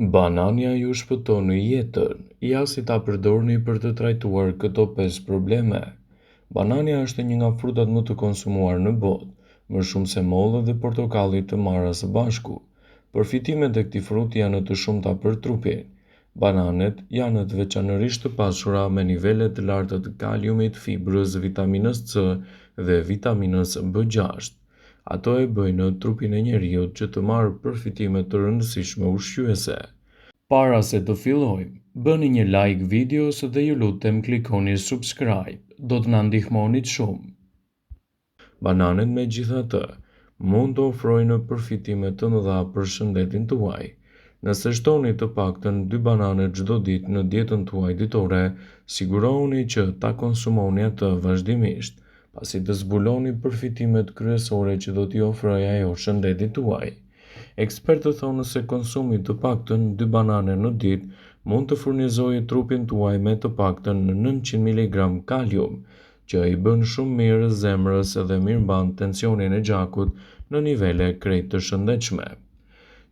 Banania ju shpëton jetën, ja si ta përdorni për të trajtuar këto 5 probleme. Banania është një nga frutat më të konsumuar në botë, më shumë se mollë dhe portokalli të marra së bashku. Përfitimet e këtij fruti janë të shumta për trupin. Bananet janë të veçanërisht të pasura me nivele të larta të kaliumit, fibrës, vitaminës C dhe vitaminës B6. Ato e bëjnë trupin e njeriut që të marrë përfitime të rëndësishme ushqyese. Para se të fillojmë, bëni një like videos dhe ju lutem klikoni subscribe, do të na ndihmonit shumë. Bananet megjithatë mund të ofrojnë përfitime të mëdha për shëndetin tuaj. Nëse shtoni të paktën 2 banane çdo ditë në dietën tuaj ditore, sigurohuni që ta konsumoni atë vazhdimisht, pasi të zbuloni përfitimet kryesore që do t'i ofrojë ajo shëndetit tuaj. Ekspertët thonë se konsumi të paktën 2 banane në ditë mund të furnizojë trupin tuaj me të paktën 900 mg kalium, që i bën shumë mirë zemrës dhe mirëmban tensionin e gjakut në nivele krejt të shëndetshme.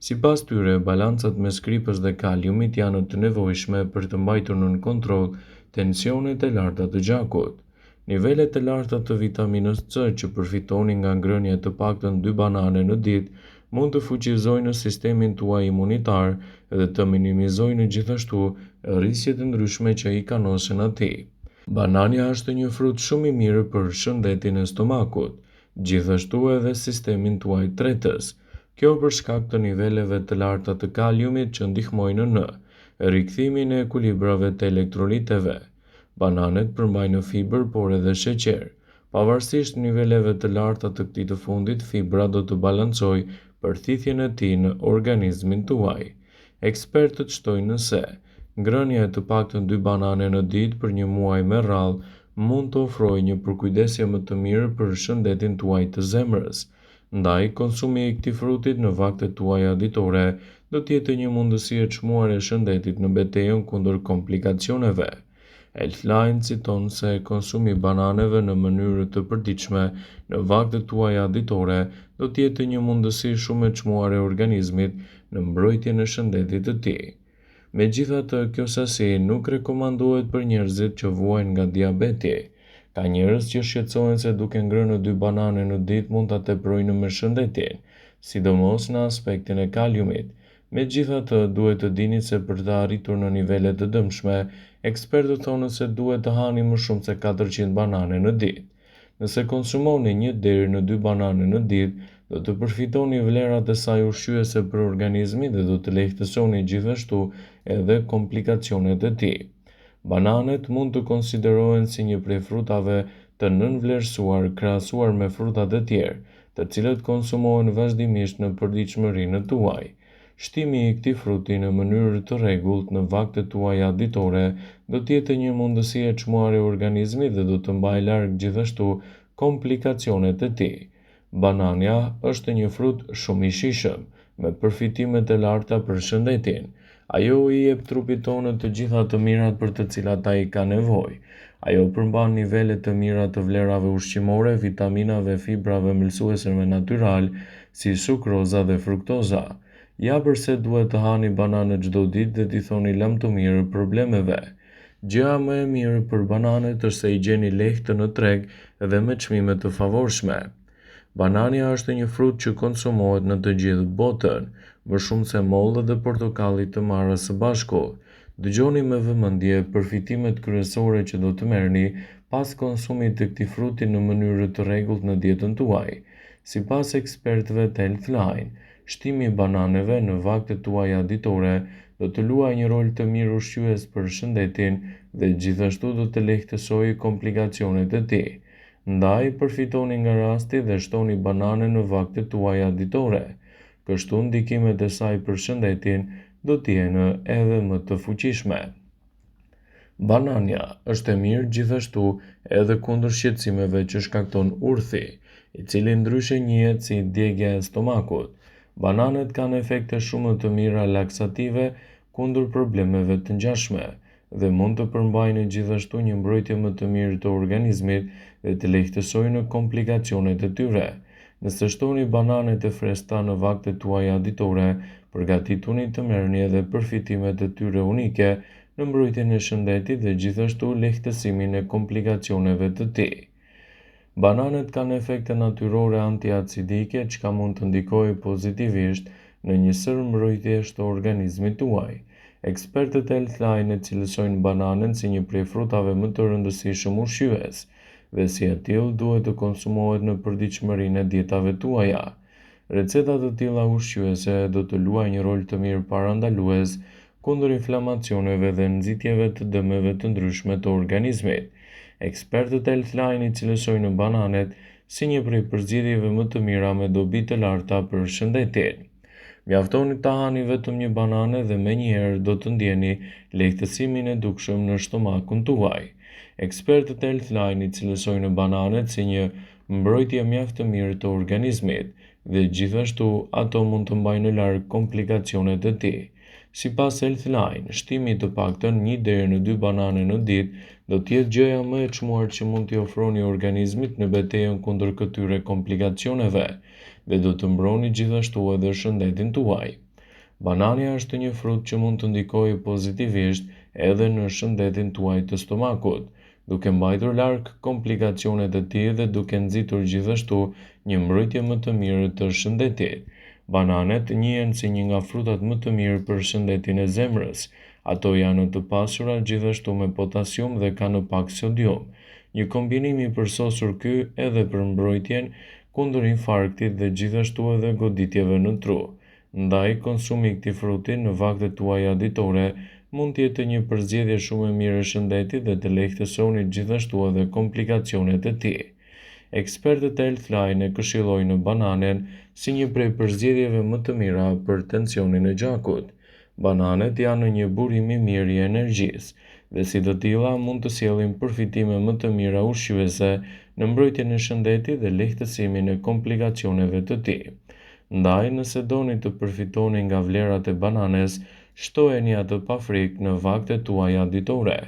Sipas tyre, balancat mes kripës dhe kaliumit janë të nevojshme për të mbajtur nën kontroll tensionet e larta të gjakut. Nivelet e larta të vitaminës C që përfitoni nga ngrënia e të paktën 2 banane në ditë mund të fuqizojnë sistemin tuaj imunitar dhe të minimizojnë gjithashtu rrisjet e ndryshme që i kanosen atij. Banania është një frut shumë i mirë për shëndetin e stomakut, gjithashtu edhe sistemin tuaj tretës. Kjo për shkak të niveleve të larta të kaliumit që ndihmojnë në rikthimin e ekuilibrave të elektroliteve. Bananet përmbajnë fibër por edhe sheqer. Pavarësisht niveleve të larta të këtij të fundit, fibra do të balancojë përthithjen e tij në organizmin tuaj. Ekspertët shtojnë se ngrënia e të paktën 2 banane në ditë për një muaj me radhë mund të ofrojë një përkujdesje më të mirë për shëndetin tuaj të zemrës. Ndaj, konsumi i këtij frutit në vaktet tuaja ditore do të jetë një mundësi e çmuar e shëndetit në betejën kundër komplikacioneve. Healthline citon se konsumi i bananeve në mënyrë të përditshme në vaktet tuaja ditore do të jetë një mundësi shumë e çmuar e organizmit në mbrojtjen e shëndetit të tij. Megjithatë, kjo sasi nuk rekomandohet për njerëzit që vuajnë nga diabeti. Ka njerëz që shqetësohen se duke ngrënë 2 banane në ditë mund ta teprojnë me shëndetin, sidomos në aspektin e kaliumit. Megjithatë, duhet të dini se për të arritur në nivele të dëmshme, ekspertët thonë se duhet të hani më shumë se 400 banane në ditë. Nëse konsumoni 1 deri në 2 banane në ditë, do të përfitoni vlerat e saj ushqyese për organizmin dhe do të lehtësoni gjithashtu edhe komplikacionet e tij. Bananet mund të konsiderohen si një prej frutave të nënvlerësuar krahasuar me frutat e tjerë, të cilët konsumohen vazhdimisht në përditshmërinë tuaj. Shtimi i këtij fruti në mënyrë të rregullt në vaktet tuaja ditore do të jetë një mundësi e çmuar e organizmit dhe do të mbajë larg gjithashtu komplikacionet e tij. Banania është një frut shumë i shijshëm, me përfitime të larta për shëndetin. Ajo i jep trupit tonë të gjitha të mirat për të cilat ai ka nevojë. Ajo përmban nivele të mira të vlerave ushqimore, vitaminave, fibrave, mëlsuesve natyral, si sukroza dhe fruktoza. Ja pse duhet të hani banane çdo ditë dhe t'i thoni lam të mirë problemeve. Gjëja më e mirë për bananet është se i gjeni lehtë në treg dhe me çmime të favorshme. Banania është një frut që konsumohet në të gjithë botën, më shumë se mollë dhe portokalli të marra së bashku. Dëgjoni me vëmendje përfitimet kryesore që do të merrni pas konsumit të këtij fruti në mënyrë të rregullt në dietën tuaj. Sipas ekspertëve të Healthline, shtimi i bananeve në vaktet tuaja ditore do të luajë një rol të mirë ushqyes për shëndetin dhe gjithashtu do të lehtësojë komplikacionet e tij. Ndaj, përfitoni nga rasti dhe shtoni banane në vaktet tuaja ditore. Kështu ndikimet e saj për shëndetin do të jenë edhe më të fuqishme. Banania është e mirë gjithashtu edhe kundër shqetësimeve që shkakton urthi, i cili ndryshe njihet si djegja e stomakut. Bananet kanë efekte shumë të mira laksative kundër problemeve të ngjashme dhe mund të përmbajnë gjithashtu një mbrojtje më të mirë të organizmit dhe të lehtësojnë komplikacionet e tyre. Nëse shtoni bananet e freskëta në vaktet tuaja ditore, Përgatituni të merrni edhe përfitimet e tyre unike në mbrojtjen e shëndetit dhe gjithashtu lehtësimin e komplikacioneve të tij. Bananet kanë efekte natyrore antiacidike që mund të ndikojë pozitivisht në një sër mbrojtjesh të organizmit tuaj. Ekspertët Healthline e cilësojnë bananen si një prej frutave më të rëndësishëm ushqyes dhe si e tillë duhet të konsumohet në përditshmërinë e dietave tuaja. Receta të tilla ushqyese do të luajë një rol të mirë parandalues kundër inflamacioneve dhe nxitjeve të dëmeve të ndryshme të organizmit. Ekspertët Healthline i cilësojnë bananet si një prej përzgjedhjeve më të mira me dobi të larta për shëndetin. Mjaftoni ta hani vetëm një banane dhe menjëherë do të ndjeni lehtësimin e dukshëm në stomakun tuaj. Ekspertët Healthline i cilësojnë bananet si një mbrojtje mjaft të mirë të organizmit dhe gjithashtu ato mund të mbajnë larg komplikacionet e tij. Sipas Healthline, shtimi i të paktën 1 deri në 2 banane në ditë do të jetë gjëja më e çmuar që mund t'i ofroni organizmit në betejën kundër këtyre komplikacioneve dhe do të mbroni gjithashtu edhe shëndetin tuaj. Banania është një frut që mund të ndikojë pozitivisht edhe në shëndetin tuaj të stomakut, duke mbajtur larg komplikacionet e tij dhe duke nxitur gjithashtu një mbrojtje më të mirë të shëndetit. Bananet njihen si një nga frutat më të mirë për shëndetin e zemrës. Ato janë të pasura gjithashtu me potasium dhe kanë pak sodium. Një kombinim i përsosur ky edhe për mbrojtjen kundër infarktit dhe gjithashtu edhe goditjeve në tru. Ndaj, konsumi i këtij fruti në vaktet tuaja ditore mund të jetë një përzgjedhje shumë e mirë e shëndetit dhe të lehtësoni gjithashtu edhe komplikacionet e tij. Ekspertët Healthline e këshillojnë bananen si një prej përzgjedhjeve më të mira për tensionin e gjakut. Bananet janë një burim i mirë i energjisë dhe si të tilla mund të sjellin përfitime më të mira ushqyese në mbrojtjen e shëndetit dhe lehtësimin e komplikacioneve të tij. Ndaj, nëse doni të përfitoni nga vlerat e bananes, shtojeni atë pa frikë në vaktet tuaja ditore.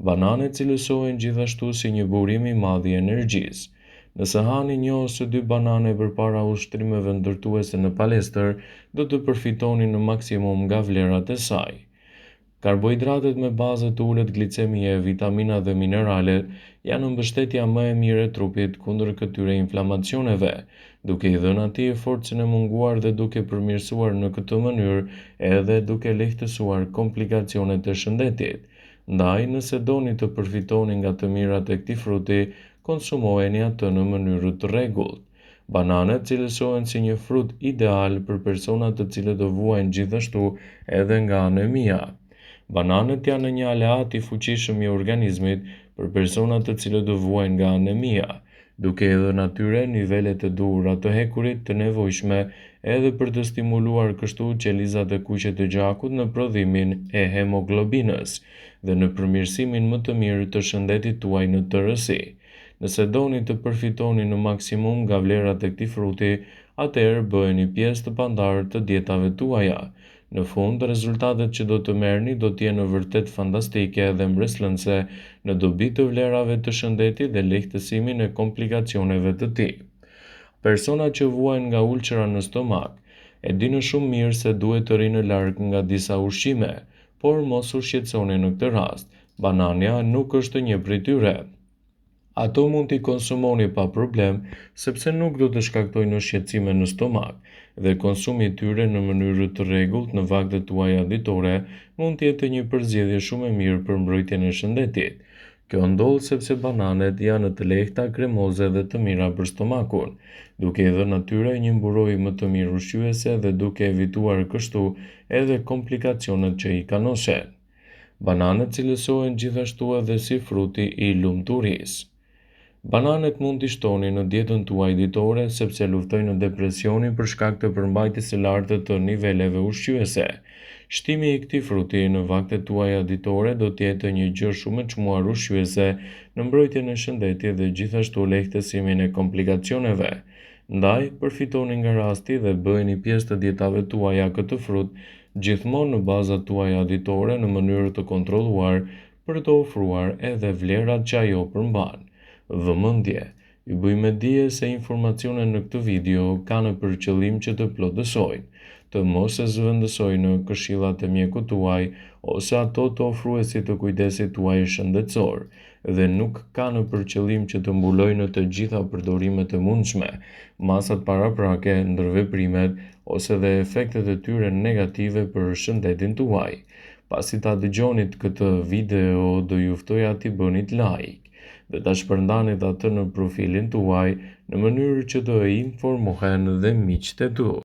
Bananet cilësohen gjithashtu si një burim i madh i energjisë. Nëse hani 1 ose 2 banane përpara ushtrimeve ndërtuese në palestër, do të përfitoni në maksimum nga vlerat e saj. Karbohidratet me bazë të ulët glicemie, vitaminat dhe mineralet janë mbështetja më e mirë e trupit kundër këtyre inflamacioneve, duke i dhënë atij forcën e munguar dhe duke përmirësuar në këtë mënyrë edhe duke lehtësuar komplikacionet e shëndetit. Ndaj, nëse doni të përfitoni nga të mirat e këtij fruti, konsumojeni atë në mënyrë të rregullt. Bananet cilësohen si një frut ideal për personat të cilët do vuajnë gjithashtu edhe nga anemia. Bananet janë një aleat i fuqishëm i organizmit për personat të cilët do vuajnë nga anemia, duke i dhënë atyre nivelet e duhura të hekurit të nevojshme edhe për të stimuluar kështu qelizat e kuqe të gjakut në prodhimin e hemoglobinës dhe në përmirësimin më të mirë të shëndetit tuaj në tërësi. Nëse doni të përfitoni në maksimum nga vlerat e këtij fruti, atëherë bëheni pjesë të pandarë të dietave tuaja. Në fund, rezultatet që do të merrni do të jenë vërtet fantastike dhe mbreslënse në dobi të vlerave të shëndetit dhe lehtësimin e komplikacioneve të tij. Personat që vuajnë nga ulçera në stomak e dinë shumë mirë se duhet të rinë larg nga disa ushqime, por mos u shqetësoni në këtë rast. Banania nuk është një prej tyre. Ato mund t'i konsumoni pa problem, sepse nuk do të shkaktojnë shqetësime në stomak, dhe konsumi i tyre në mënyrë të rregullt në vaktet tuaja ditore mund të jetë një përzgjedhje shumë e mirë për mbrojtjen e shëndetit. Kjo ndodh sepse bananet janë të lehta, kremoze dhe të mira për stomakun, duke i dhënë atyre një mburojë më të mirë ushqyese dhe duke evituar kështu edhe komplikacionet që i kanosen. Bananet cilësohen gjithashtu edhe si fruti i lumturisë. Bananet mund t'i shtoni në dietën tuaj ditore sepse luftojnë depresionin për shkak të përmbajtjes së lartë të niveleve ushqyese. Shtimi i këtij fruti në vaktet tuaja ditore do të jetë një gjë shumë e çmuar ushqyese në mbrojtjen e shëndetit dhe gjithashtu lehtësimin e komplikacioneve. Ndaj, përfitoni nga rasti dhe bëheni pjesë të dietave tuaja këtë frut gjithmonë në bazat tuaja ditore në mënyrë të kontrolluar për të ofruar edhe vlerat që ajo përmban. Vëmendje, ju bëjmë dije se informacionet në këtë video kanë për qëllim që të plotësojnë. të mos e zëvendësojnë këshillat e mjekut tuaj ose ato të ofruesit të kujdesit tuaj shëndetësor, dhe nuk kanë për qëllim që të mbulojnë të gjitha përdorimet e mundshme, masat paraprake, ndërveprimet ose dhe efektet e tyre negative për shëndetin tuaj. Pasi ta dëgjonit këtë video, do ju ftoja t'i bënit like dhe ta shpërndanit atë në profilin tuaj në mënyrë që të informohen dhe miqtë e tu.